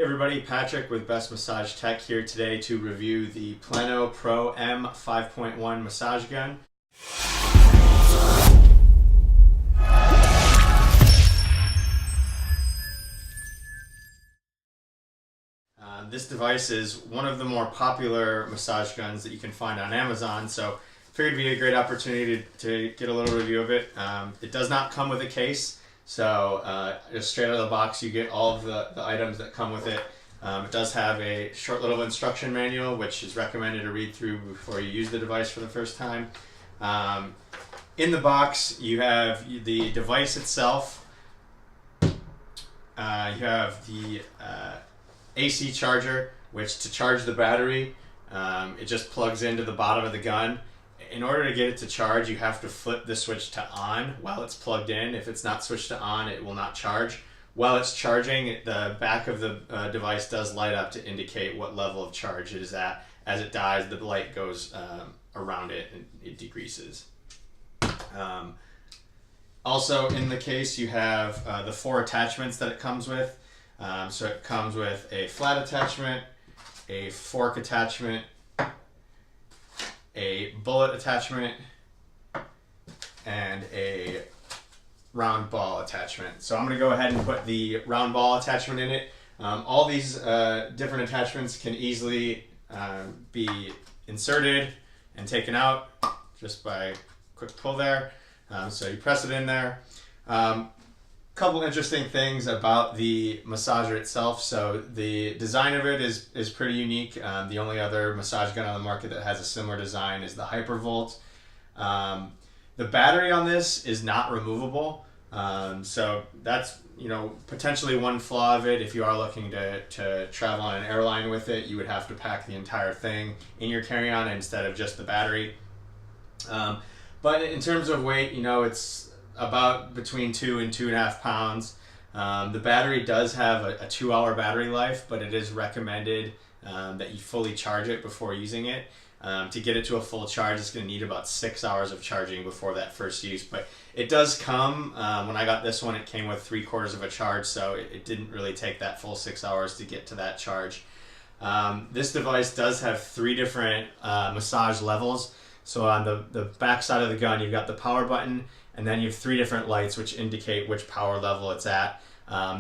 Hey everybody, Patrick with Best Massage Tech here today to review the Pleno Pro M5.1 massage gun. This device is one of the more popular massage guns that you can find on Amazon, so figured it'd be a great opportunity to get a little review of it. It does not come with a case, so just straight out of the box you get all of the items that come with it. It does have a short little instruction manual, which is recommended to read through before you use the device for the first time. In the box, you have the device itself. You have the AC charger, which to charge the battery, it just plugs into the bottom of the gun. In order to get it to charge, you have to flip the switch to on while it's plugged in. If it's not switched to on, it will not charge. While it's charging, the back of the device does light up to indicate what level of charge it is at. As it dies, the light goes around it and it decreases. Also in the case, you have the 4 attachments that it comes with. So it comes with a flat attachment, a fork attachment, a bullet attachment, and a round ball attachment. So I'm going to go ahead and put the round ball attachment in it. All these different attachments can easily be inserted and taken out just by a quick pull there. So you press it in there. Couple interesting things about the massager itself. So the design of it is pretty unique. The only other massage gun on the market that has a similar design is the Hypervolt. The battery on this is not removable, so that's potentially one flaw of it. If you are looking to travel on an airline with it, you would have to pack the entire thing in your carry-on instead of just the battery. But in terms of weight, it's about between 2 and 2.5 pounds. The battery does have a 2-hour battery life, but it is recommended that you fully charge it before using it. To get it to a full charge, it's going to need about 6 hours of charging before that first use. But it does come, when I got this one, it came with 3/4 of a charge, so it didn't really take that full 6 hours to get to that charge. This device does have 3 different massage levels. So on the back side of the gun, you've got the power button, and then you have 3 different lights which indicate which power level it's at.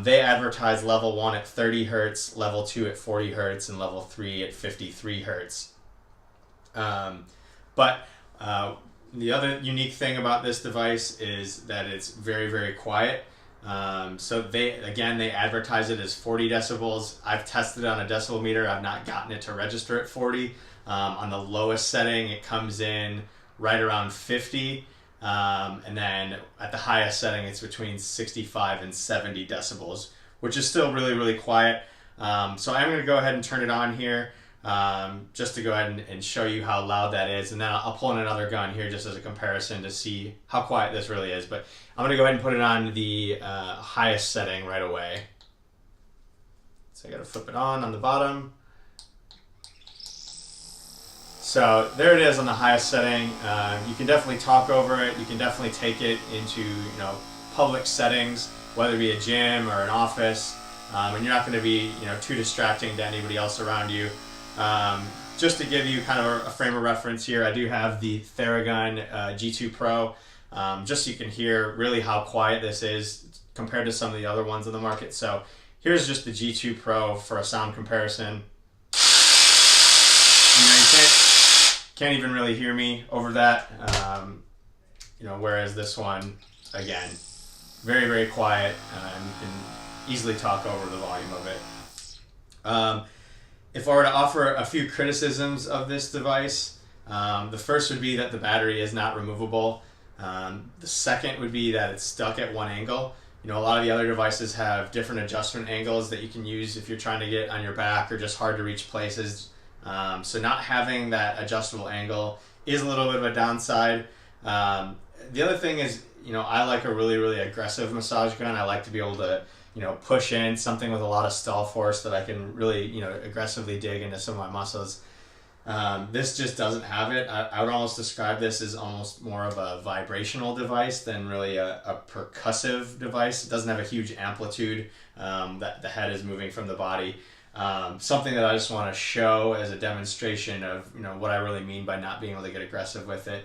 They advertise level 1 at 30 hertz, level 2 at 40 hertz, and level 3 at 53 hertz. But the other unique thing about this device is that it's very, very quiet. So they advertise it as 40 decibels. I've tested it on a decibel meter. I've not gotten it to register at 40. On the lowest setting, it comes in right around 50. And then at the highest setting, it's between 65 and 70 decibels, which is still really, really quiet. So I'm going to go ahead and turn it on here, just to go ahead and show you how loud that is. And then I'll pull in another gun here just as a comparison to see how quiet this really is. But I'm going to go ahead and put it on the highest setting right away. So I got to flip it on the bottom. So there it is on the highest setting. You can definitely talk over it. You can definitely take it into public settings, whether it be a gym or an office, and you're not going to be too distracting to anybody else around you. Just to give you kind of a frame of reference here, I do have the Theragun G2 Pro, just so you can hear really how quiet this is compared to some of the other ones on the market. So here's just the G2 Pro for a sound comparison. You can't even really hear me over that, whereas this one, again, very, very quiet, and you can easily talk over the volume of it. If I were to offer a few criticisms of this device, the first would be that the battery is not removable. The second would be that it's stuck at one angle. A lot of the other devices have different adjustment angles that you can use if you're trying to get on your back or just hard to reach places. So not having that adjustable angle is a little bit of a downside. The other thing is, I like a really, really aggressive massage gun. I like to be able to, push in something with a lot of stall force that I can really, aggressively dig into some of my muscles. This just doesn't have it. I would almost describe this as almost more of a vibrational device than really a percussive device. It doesn't have a huge amplitude that the head is moving from the body. Something that I just want to show as a demonstration of what I really mean by not being able to get aggressive with it.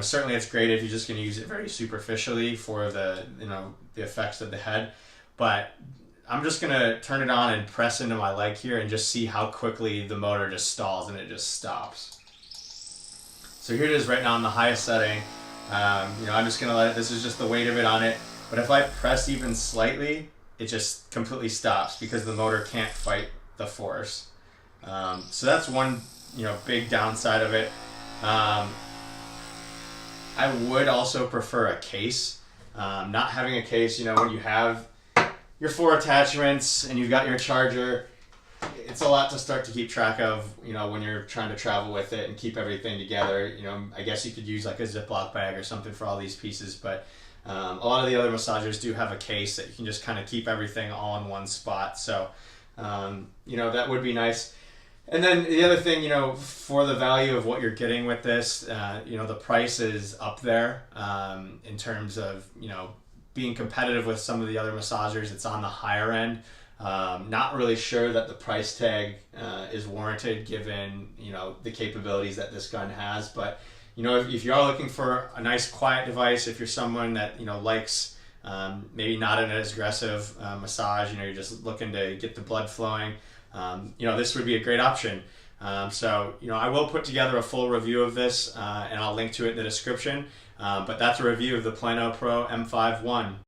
Certainly it's great if you're just going to use it very superficially for the effects of the head, but I'm just going to turn it on and press into my leg here and just see how quickly the motor just stalls and it just stops. So here it is right now on the highest setting. I'm just going to let it, this is just the weight of it on it, but if I press even slightly, it just completely stops because the motor can't fight the force. So that's one big downside of it. I would also prefer a case. Not having a case, when you have your 4 attachments and you've got your charger, it's a lot to start to keep track of, when you're trying to travel with it and keep everything together. I guess you could use like a Ziploc bag or something for all these pieces, but a lot of the other massagers do have a case that you can just kind of keep everything all in one spot. So, that would be nice. And then the other thing, for the value of what you're getting with this, the price is up there in terms of, being competitive with some of the other massagers. It's on the higher end. Not really sure that the price tag is warranted given, the capabilities that this gun has. But, if you are looking for a nice quiet device, if you're someone that, likes maybe not an as aggressive massage, you're just looking to get the blood flowing, this would be a great option. I will put together a full review of this and I'll link to it in the description. But that's a review of the Pleno Pro M5.1.